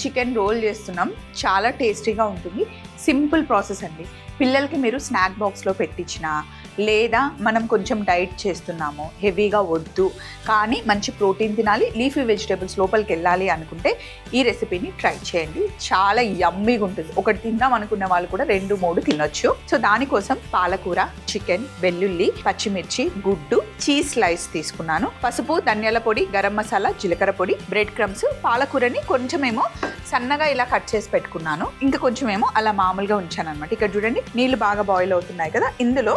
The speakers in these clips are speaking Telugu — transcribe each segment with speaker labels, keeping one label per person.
Speaker 1: చికెన్ రోల్ చేస్తున్నాం. చాలా టేస్టీగా ఉంటుంది. సింపుల్ ప్రాసెస్ అండి. పిల్లలకి మీరు స్నాక్ బాక్స్లో పెట్టించినా, లేదా మనం కొంచెం డైట్ చేస్తున్నాము, హెవీగా వద్దు కానీ మంచి ప్రోటీన్ తినాలి, లీఫీ వెజిటేబుల్స్ లోపలికి వెళ్ళాలి అనుకుంటే ఈ రెసిపీని ట్రై చేయండి. చాలా యమ్మీగా ఉంటుంది. ఒకటి తిందాం అనుకున్న వాళ్ళు కూడా 2-3 తినొచ్చు. సో దానికోసం పాలకూర, చికెన్, వెల్లుల్లి, పచ్చిమిర్చి, గుడ్డు, చీజ్ స్లైస్ తీసుకున్నాను. పసుపు, ధనియాల పొడి, గరం మసాలా, జీలకర్ర పొడి, బ్రెడ్ క్రమ్స్. పాలకూరని కొంచెమేమో సన్నగా ఇలా కట్ చేసి పెట్టుకున్నాను. ఇంకా కొంచెమేమో అలా మామూలుగా ఉంచాను అనమాట. ఇక్కడ చూడండి, నీళ్ళు బాగా బాయిల్ అవుతున్నాయి కదా, ఇందులో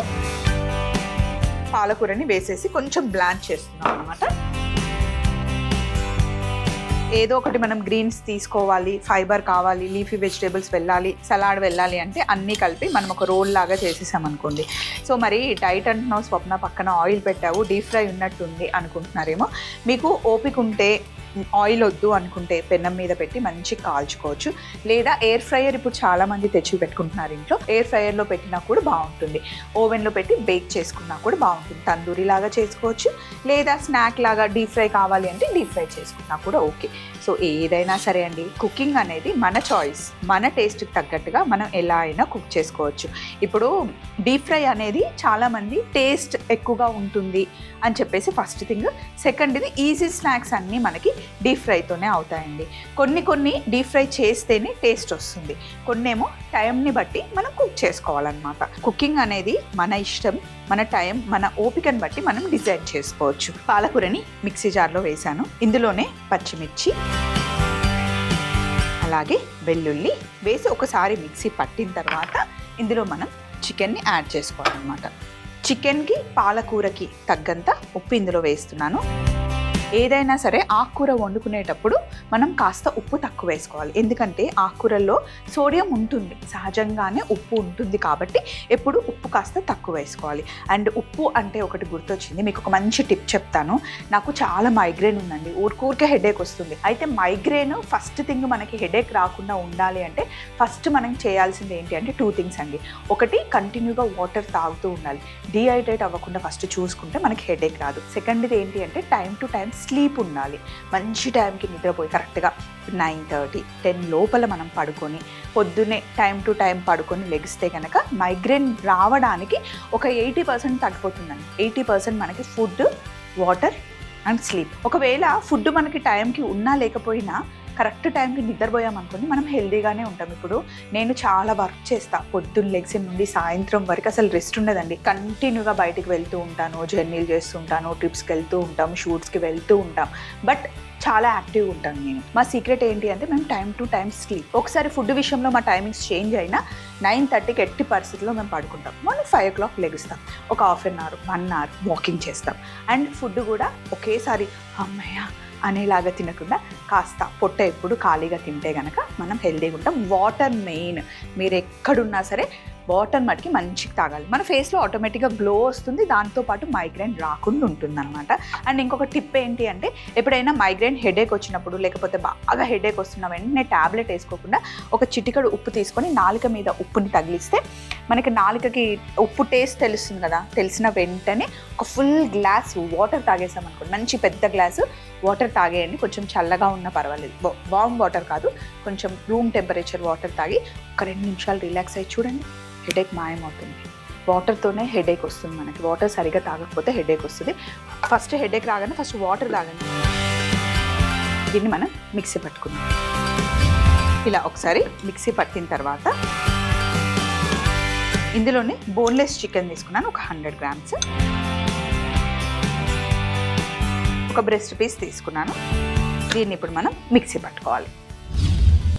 Speaker 1: పాలకూరని వేసేసి కొంచెం బ్లాంచ్ చేస్తున్నాం అనమాట. ఏదో ఒకటి మనం గ్రీన్స్ తీసుకోవాలి, ఫైబర్ కావాలి, లీఫీ వెజిటేబుల్స్ వెళ్ళాలి, సలాడ్ వెళ్ళాలి అంటే అన్నీ కలిపి మనం ఒక రోల్ లాగా చేసేసాం అనుకోండి. సో మరి డైట్ అంటున్నావు స్వప్న, పక్కన ఆయిల్ పెట్టావు, డీప్ ఫ్రై ఉన్నట్టుంది అనుకుంటున్నారేమో. మీకు ఓపిక ఉంటే, ఆయిల్ వద్దు అనుకుంటే పెన్నం మీద పెట్టి మంచి కాల్చుకోవచ్చు. లేదా ఎయిర్ ఫ్రైయర్ ఇప్పుడు చాలామంది తెచ్చి పెట్టుకుంటున్నారు ఇంట్లో. ఎయిర్ ఫ్రైయర్లో పెట్టినా కూడా బాగుంటుంది. ఓవెన్లో పెట్టి బేక్ చేసుకున్నా కూడా బాగుంటుంది. తందూరి లాగా చేసుకోవచ్చు, లేదా స్నాక్ లాగా డీప్ ఫ్రై కావాలి అంటే డీప్ ఫ్రై చేసుకున్నా కూడా ఓకే. సో ఏదైనా సరే అండి, కుకింగ్ అనేది మన చాయిస్. మన టేస్ట్కి తగ్గట్టుగా మనం ఎలా అయినా కుక్ చేసుకోవచ్చు. ఇప్పుడు డీప్ ఫ్రై అనేది చాలామంది టేస్ట్ ఎక్కువగా ఉంటుంది అని చెప్పేసి ఫస్ట్ థింగ్. సెకండ్ ఇది ఈజీ స్నాక్స్ అన్నీ మనకి డీప్ ఫ్రైతోనే అవుతాయండి. కొన్ని డీప్ ఫ్రై చేస్తేనే టేస్ట్ వస్తుంది, కొన్నేమో టైంని బట్టి మనం కుక్ చేసుకోవాలన్నమాట. కుకింగ్ అనేది మన ఇష్టం, మన టైం, మన ఓపికని బట్టి మనం డిజైన్ చేసుకోవచ్చు. పాలకూరని మిక్సీ జార్లో వేసాను. ఇందులోనే పచ్చిమిర్చి, అలాగే వెల్లుల్లి వేసి ఒకసారి మిక్సీ పట్టిన తర్వాత ఇందులో మనం చికెన్ని యాడ్ చేసుకోవాలన్నమాట. చికెన్కి పాలకూరకి తగ్గంత ఉప్పు ఇందులో వేస్తున్నాను. ఏదైనా సరే ఆకుకూర వండుకునేటప్పుడు మనం కాస్త ఉప్పు తక్కువ వేసుకోవాలి. ఎందుకంటే ఆకుకూరల్లో సోడియం ఉంటుంది, సహజంగానే ఉప్పు ఉంటుంది కాబట్టి ఎప్పుడు ఉప్పు కాస్త తక్కువ వేసుకోవాలి. అండ్ ఉప్పు అంటే ఒకటి గుర్తొచ్చింది, మీకు ఒక మంచి టిప్ చెప్తాను. నాకు చాలా మైగ్రేన్ ఉందండి, ఊరికే హెడేక్ వస్తుంది. అయితే మైగ్రేన్ ఫస్ట్ థింగ్ మనకి హెడేక్ రాకుండా ఉండాలి అంటే ఫస్ట్ మనం చేయాల్సింది ఏంటి అంటే 2 థింగ్స్ అండి. ఒకటి, కంటిన్యూగా వాటర్ తాగుతూ ఉండాలి. డీహైడ్రేట్ అవ్వకుండా ఫస్ట్ చూసుకుంటే మనకి హెడేక్ రాదు. సెకండ్ది ఏంటి అంటే టైం టు టైం స్లీప్ ఉండాలి. మంచి టైంకి నిద్రపోయి కరెక్ట్గా 9:30, 10 లోపల మనం పడుకొని పొద్దున్నే టైం టు టైం పడుకొని లెగిస్తే కనుక మైగ్రేన్ రావడానికి ఒక 80% తగ్గిపోతుందండి. 80% మనకి ఫుడ్, వాటర్ అండ్ స్లీప్. ఒకవేళ ఫుడ్ మనకి టైంకి ఉన్నా లేకపోయినా కరెక్ట్ టైంకి నిద్రపోయామనుకోండి మనం హెల్దీగానే ఉంటాం. ఇప్పుడు నేను చాలా వర్క్ చేస్తాను, పొద్దున్న లెగ్స్ నుండి సాయంత్రం వరకు అసలు రెస్ట్ ఉండదండి. కంటిన్యూగా బయటికి వెళ్తూ ఉంటాను, జర్నీలు చేస్తుంటాను, ట్రిప్స్కి వెళ్తూ ఉంటాం, షూట్స్కి వెళ్తూ ఉంటాం. బట్ చాలా యాక్టివ్గా ఉంటాను నేను. మా సీక్రెట్ ఏంటి అంటే మేము టైం టు టైం స్లీప్. ఒకసారి ఫుడ్ విషయంలో మా టైమింగ్స్ చేంజ్ అయినా 9:30కి ఎట్టి పరిస్థితుల్లో మేము పడుకుంటాం. మార్నింగ్ 5 o'clock లెగుస్తాం, ఒక ½ an hour 1 hour వాకింగ్ చేస్తాం. అండ్ ఫుడ్ కూడా ఒకేసారి అమ్మయ్య అనేలాగా తినకుండా కాస్త పొట్ట ఎప్పుడు ఖాళీగా తింటే కనుక మనం హెల్దీగా ఉంటాం. Water main. మీరు ఎక్కడున్నా సరే వాటర్ మటుకి మంచిగా తాగాలి. మన ఫేస్లో ఆటోమేటిక్గా గ్లో వస్తుంది, దాంతోపాటు మైగ్రేన్ రాకుండా ఉంటుందన్నమాట. అండ్ ఇంకొక టిప్ ఏంటి అంటే ఎప్పుడైనా మైగ్రేన్ హెడేక్ వచ్చినప్పుడు, లేకపోతే బాగా హెడేక్ వస్తున్న వెంటనే ట్యాబ్లెట్ వేసుకోకుండా ఒక చిటికెడు ఉప్పు తీసుకొని నాలుక మీద ఉప్పుని తగిలిస్తే మనకి నాలుకకి ఉప్పు టేస్ట్ తెలుస్తుంది కదా, తెలిసిన వెంటనే ఒక ఫుల్ గ్లాస్ వాటర్ తాగేసాం అనుకోండి, మంచి పెద్ద గ్లాసు వాటర్ తాగేయండి. కొంచెం చల్లగా ఉన్నా పర్వాలేదు, వార్మ్ వాటర్ కాదు, కొంచెం రూమ్ టెంపరేచర్ వాటర్ తాగి ఒక 2 నిమిషాలు రిలాక్స్ అయ్యి చూడండి, హెడేక్ మాయమవుతుంది. వాటర్తోనే హెడేక్ వస్తుంది మనకి. వాటర్ సరిగా తాగకపోతే హెడేక్ వస్తుంది. ఫస్ట్ హెడేక్ రాగానే ఫస్ట్ వాటర్ తాగండి. దీన్ని మనం మిక్సీ పట్టుకుందాం. ఇలా ఒకసారి మిక్సీ పట్టిన తర్వాత ఇందులోనే బోన్లెస్ చికెన్ తీసుకున్నాను, ఒక 100 grams. ఒక బ్రెస్ట్ పీస్ తీసుకున్నాను. దీన్ని ఇప్పుడు మనం మిక్సీ పట్టుకోవాలి.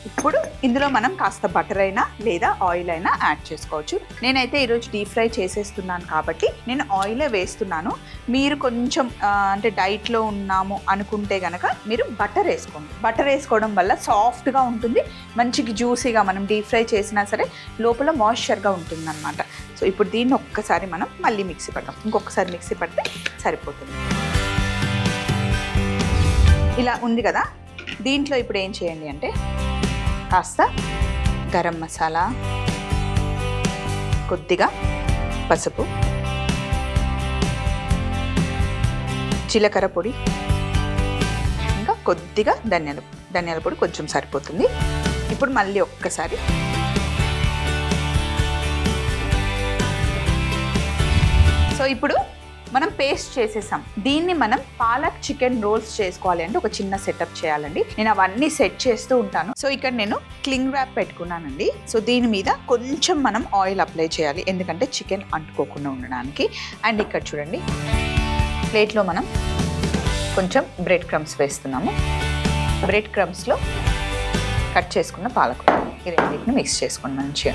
Speaker 1: ఇప్పుడు ఇందులో మనం కాస్త బటర్ అయినా లేదా ఆయిల్ అయినా యాడ్ చేసుకోవచ్చు. నేనైతే ఈరోజు డీప్ ఫ్రై చేసేస్తున్నాను కాబట్టి నేను ఆయిలే వేస్తున్నాను. మీరు కొంచెం అంటే డైట్లో ఉన్నాము అనుకుంటే కనుక మీరు బటర్ వేసుకోండి. బటర్ వేసుకోవడం వల్ల సాఫ్ట్గా ఉంటుంది, మంచిగా జ్యూసీగా. మనం డీప్ ఫ్రై చేసినా సరే లోపల మాయిశ్చర్గా ఉంటుంది అన్నమాట. సో ఇప్పుడు దీన్ని ఒక్కసారి మనం మళ్ళీ మిక్సీ పడతాం. ఇంకొకసారి మిక్సీ పడితే సరిపోతుంది. ఇలా ఉంది కదా, దీంట్లో ఇప్పుడు ఏం చేయండి అంటే కాస్త గరం మసాలా, కొద్దిగా పసుపు, జీలకర్ర పొడి, ఇంకా కొద్దిగా ధనియాలు. ధనియాల పొడి కొంచెం సరిపోతుంది. ఇప్పుడు మళ్ళీ ఒక్కసారి సో ఇప్పుడు మనం పేస్ట్ చేసేసాం. దీన్ని మనం పాలక్ చికెన్ రోల్స్ చేసుకోవాలి అంటే ఒక చిన్న సెటప్ చేయాలండి. నేను అవన్నీ సెట్ చేస్తూ ఉంటాను. సో ఇక్కడ నేను క్లింగ్ ర్యాప్ పెట్టుకున్నానండి. సో దీని మీద కొంచెం మనం ఆయిల్ అప్లై చేయాలి, ఎందుకంటే చికెన్ అంటుకోకుండా ఉండడానికి. అండ్ ఇక్కడ చూడండి, ప్లేట్లో మనం కొంచెం బ్రెడ్ క్రమ్స్ వేస్తున్నాము. బ్రెడ్ క్రమ్స్లో కట్ చేసుకున్న పాలకూర ఈ రెండింటిని మిక్స్ చేసుకోండి మంచిగా.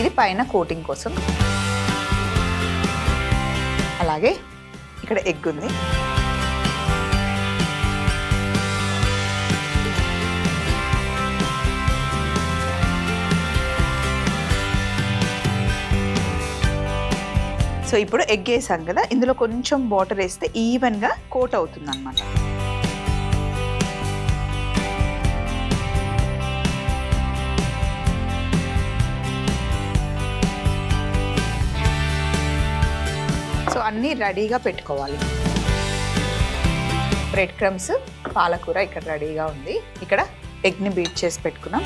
Speaker 1: ఇది పైన కోటింగ్ కోసం. అలాగే ఇక్కడ ఎగ్ ఉంది. సో ఇప్పుడు ఎగ్ వేసాం కదా, ఇందులో కొంచెం వాటర్ వేస్తే ఈవెన్గా కోట్ అవుతుంది అన్నమాట. సో అన్నీ రెడీగా పెట్టుకోవాలి. బ్రెడ్ క్రమ్స్, పాలకూర ఇక్కడ రెడీగా ఉంది. ఇక్కడ ఎగ్ని బీట్ చేసి పెట్టుకున్నాం.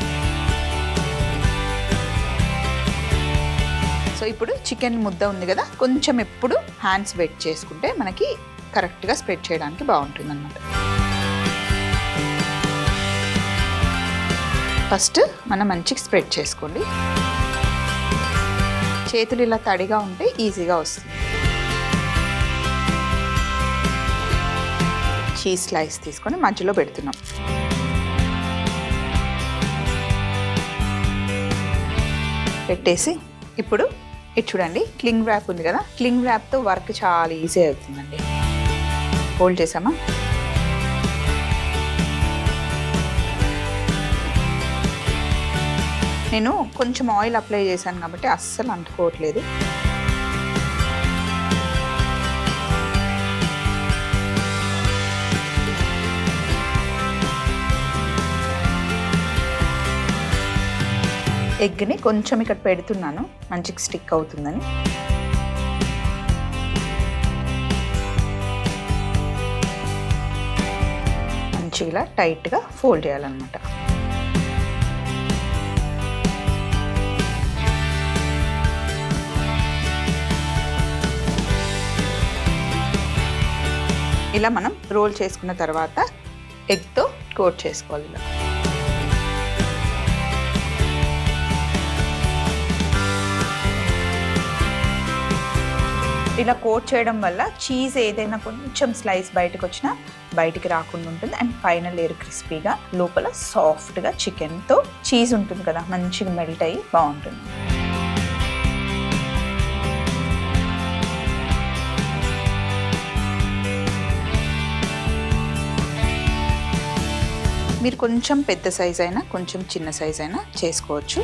Speaker 1: సో ఇప్పుడు చికెన్ ముద్ద ఉంది కదా, కొంచెం ఎప్పుడు హ్యాండ్స్ వెట్ చేసుకుంటే మనకి కరెక్ట్గా స్ప్రెడ్ చేయడానికి బాగుంటుంది అన్నమాట. ఫస్ట్ మనం మంచిగా స్ప్రెడ్ చేసుకోండి. చేతులు ఇలా తడిగా ఉంటే ఈజీగా వస్తుంది. చీజ్ స్లైస్ తీసుకొని మధ్యలో పెడుతున్నాం. పెట్టేసి ఇప్పుడు ఇది చూడండి, క్లింగ్ ర్యాప్ ఉంది కదా, క్లింగ్ ర్యాప్తో వర్క్ చాలా ఈజీ అవుతుందండి. హోల్డ్ చేసామా, నేను కొంచెం ఆయిల్ అప్లై చేశాను కాబట్టి అస్సలు అంటుకోవట్లేదు. ఎగ్ని కొంచెం ఇక్కడ పెడుతున్నాను, మంచిగా స్టిక్ అవుతుందని. మంచిగా ఇలా టైట్గా ఫోల్డ్ చేయాలన్నమాట. ఇలా మనం రోల్ చేసుకున్న తర్వాత ఎగ్తో కోట్ చేసుకోవాలి. ఇలా ఇలా కోట్ చేయడం వల్ల చీజ్ ఏదైనా కొంచెం స్లైస్ బయటకు వచ్చినా బయటికి రాకుండా ఉంటుంది. అండ్ పైన లేయర్ క్రిస్పీగా, లోపల సాఫ్ట్గా చికెన్తో చీజ్ ఉంటుంది కదా, మంచిగా మెల్ట్ అయ్యి బాగుంటుంది. మీరు కొంచెం పెద్ద సైజ్ అయినా కొంచెం చిన్న సైజ్ అయినా చేసుకోవచ్చు.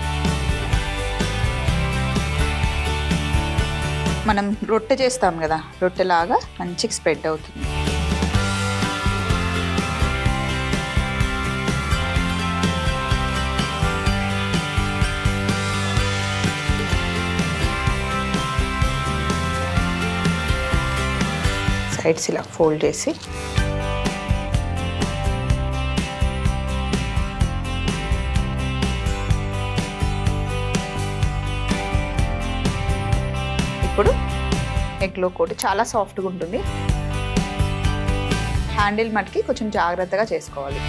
Speaker 1: మనం రొట్టె చేస్తాం కదా, రొట్టెలాగా మంచిగా స్ప్రెడ్ అవుతుంది. సైడ్స్ ఇలా ఫోల్డ్ చేసి ఇప్పుడు ఎగ్లో కోట్ చాలా సాఫ్ట్గా ఉంటుంది. హ్యాండిల్ మటుకి కొంచెం జాగ్రత్తగా చేసుకోవాలి.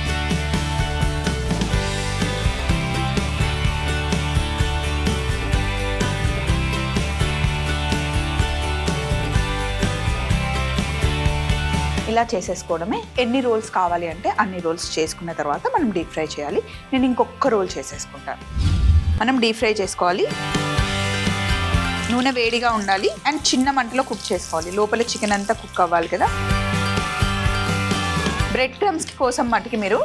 Speaker 1: ఇలా చేసేసుకోవడమే. ఎన్ని రోల్స్ కావాలి అంటే అన్ని రోల్స్ చేసుకున్న తర్వాత మనం డీప్ ఫ్రై చేయాలి. నేను ఇంకొక రోల్ చేసేసుకుంటాను. మనం డీప్ ఫ్రై చేసుకోవాలి. నూనె వేడిగా ఉండాలి అండ్ చిన్న మంటలో కుక్ చేసుకోవాలి. లోపల చికెన్ అంతా కుక్ అవ్వాలి కదా. బ్రెడ్ క్రమ్స్ కోసం మటుకి మీరు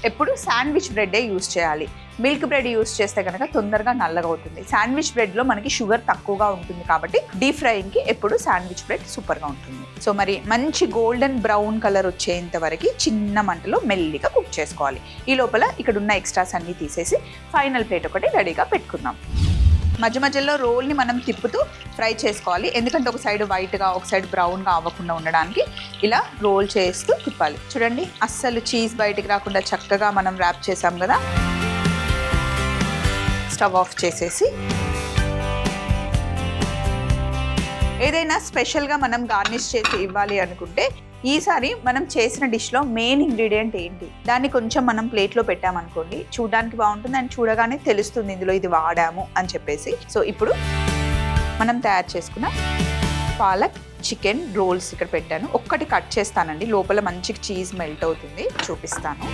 Speaker 1: ఎప్పుడు శాండ్విచ్ బ్రెడ్డే యూస్ చేయాలి. మిల్క్ బ్రెడ్ యూస్ చేస్తే కనుక తొందరగా నల్లగా అవుతుంది. శాండ్విచ్ బ్రెడ్లో మనకి షుగర్ తక్కువగా ఉంటుంది కాబట్టి డీప్ ఫ్రైయింగ్కి ఎప్పుడు శాండ్విచ్ బ్రెడ్ సూపర్గా ఉంటుంది. సో మరి మంచి గోల్డెన్ బ్రౌన్ కలర్ వచ్చేంత వరకు చిన్న మంటలో మెల్లిగా కుక్ చేసుకోవాలి. ఈ లోపల ఇక్కడ ఉన్న ఎక్స్ట్రాస్ అన్నీ తీసేసి ఫైనల్ ప్లేట్ ఒకటి రెడీగా పెట్టుకుందాం. మధ్య మధ్యలో రోల్ని మనం తిప్పుతూ ఫ్రై చేసుకోవాలి, ఎందుకంటే ఒక సైడ్ వైట్గా ఒక సైడ్ బ్రౌన్గా అవ్వకుండా ఉండడానికి ఇలా రోల్ చేస్తూ తిప్పాలి. చూడండి అస్సలు చీజ్ బయటికి రాకుండా చక్కగా మనం ర్యాప్ చేసాం కదా. స్టవ్ ఆఫ్ చేసేసి ఏదైనా స్పెషల్గా మనం గార్నిష్ చేసి ఇవ్వాలి అనుకుంటే ఈసారి మనం చేసిన డిష్లో మెయిన్ ఇంగ్రీడియంట్ ఏంటి, దాన్ని కొంచెం మనం ప్లేట్లో పెట్టామనుకోండి చూడడానికి బాగుంటుంది అండ్ చూడగానే తెలుస్తుంది ఇందులో ఇది వాడాము అని చెప్పేసి. సో ఇప్పుడు మనం తయారు చేసుకున్న పాలక్ చికెన్ రోల్స్ ఇక్కడ పెట్టాను. ఒక్కటి కట్ చేస్తానండి, లోపల మంచిగా చీజ్ మెల్ట్ అవుతుంది, చూపిస్తాను.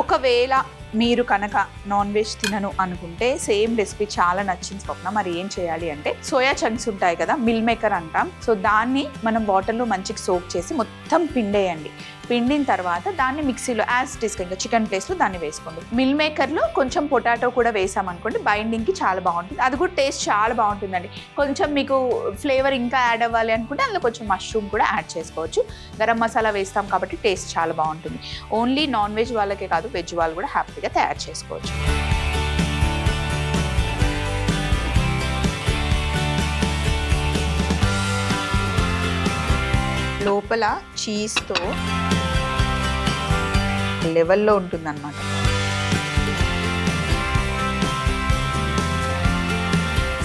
Speaker 1: ఒకవేళ మీరు కనుక నాన్ వెజ్ తినను అనుకుంటే సేమ్ రెసిపీ చాలా నచ్చింది స్వప్న, మరి ఏం చేయాలి అంటే సోయా చంక్స్ ఉంటాయి కదా, మిల్ మేకర్ అంటాం. సో దాన్ని మనం వాటర్లో మంచిగా సోక్ చేసి మొత్తం పిండేయండి. పిండిన తర్వాత దాన్ని మిక్సీలో యాజ్ ఇట్ ఇంకా చికెన్ ప్లేస్లో దాన్ని వేసుకోండి. మిల్ మేకర్లో కొంచెం పొటాటో కూడా వేసామనుకోండి బైండింగ్కి చాలా బాగుంటుంది, అది కూడా టేస్ట్ చాలా బాగుంటుందండి. కొంచెం మీకు ఫ్లేవర్ ఇంకా యాడ్ అవ్వాలి అనుకుంటే అందులో కొంచెం మష్రూమ్ కూడా యాడ్ చేసుకోవచ్చు. గరం మసాలా వేస్తాం కాబట్టి టేస్ట్ చాలా బాగుంటుంది. ఓన్లీ నాన్ వెజ్ వాళ్ళకే కాదు, వెజ్ వాళ్ళు కూడా హ్యాపీగా తయారు చేసుకోవచ్చు. లోపల చీజ్తో లెవెల్లో ఉంటుందన్నమాట.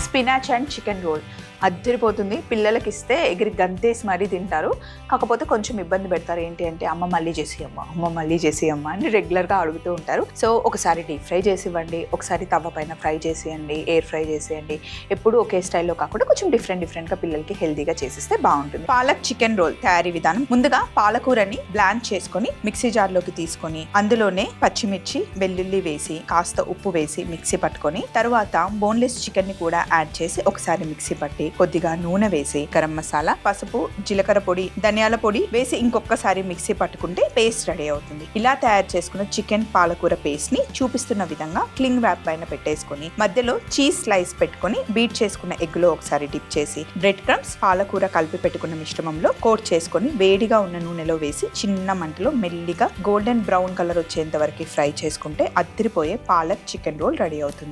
Speaker 1: స్పినాచ్ అండ్ చికెన్ రోల్ అద్దరిపోతుంది, పిల్లలకి ఇస్తే ఎగిరి గంతేసి మరీ తింటారు. కాకపోతే కొంచెం ఇబ్బంది పెడతారు, ఏంటి అంటే అమ్మ మళ్ళీ చేసేయమ్మా, అమ్మ మళ్ళీ చేసేయమ్మా అని రెగ్యులర్గా అడుగుతూ ఉంటారు. సో ఒకసారి డీప్ ఫ్రై చేసి ఇవ్వండి, ఒకసారి తవ్వ పైన ఫ్రై చేసేయండి, ఎయిర్ ఫ్రై చేసేయండి. ఎప్పుడు ఒకే స్టైల్లో కాకుండా కొంచెం డిఫరెంట్గా పిల్లలకి హెల్తీగా చేసిస్తే బాగుంటుంది. పాలక్ చికెన్ రోల్ తయారీ విధానం: ముందుగా పాలకూరని బ్లాంచ్ చేసుకొని మిక్సీ జార్లోకి తీసుకొని అందులోనే పచ్చిమిర్చి వెల్లుల్లి వేసి కాస్త ఉప్పు వేసి మిక్సీ పట్టుకొని తర్వాత బోన్లెస్ చికెన్ ని కూడా యాడ్ చేసి ఒకసారి మిక్సీ పట్టి కొద్దిగా నూనె వేసి గరం మసాలా, పసుపు, జీలకర్ర పొడి, ధనియాల పొడి వేసి ఇంకొకసారి మిక్సీ పట్టుకుంటే పేస్ట్ రెడీ అవుతుంది. ఇలా తయారు చేసుకున్న చికెన్ పాలకూర పేస్ట్ ని చూపిస్తున్న విధంగా క్లింగ్ వ్రాప్ పైన పెట్టేసుకుని మధ్యలో చీజ్ స్లైస్ పెట్టుకుని బీట్ చేసుకున్న ఎగ్ లో ఒకసారి డిప్ చేసి బ్రెడ్ క్రమ్స్, పాలకూర కలిపి పెట్టుకున్న మిశ్రమంలో కోట్ చేసుకుని వేడిగా ఉన్న నూనెలో వేసి చిన్న మంటలో మెల్లిగా గోల్డెన్ బ్రౌన్ కలర్ వచ్చేంత వరకు ఫ్రై చేసుకుంటే అద్దరిపోయే పాలక్ చికెన్ రోల్ రెడీ అవుతుంది.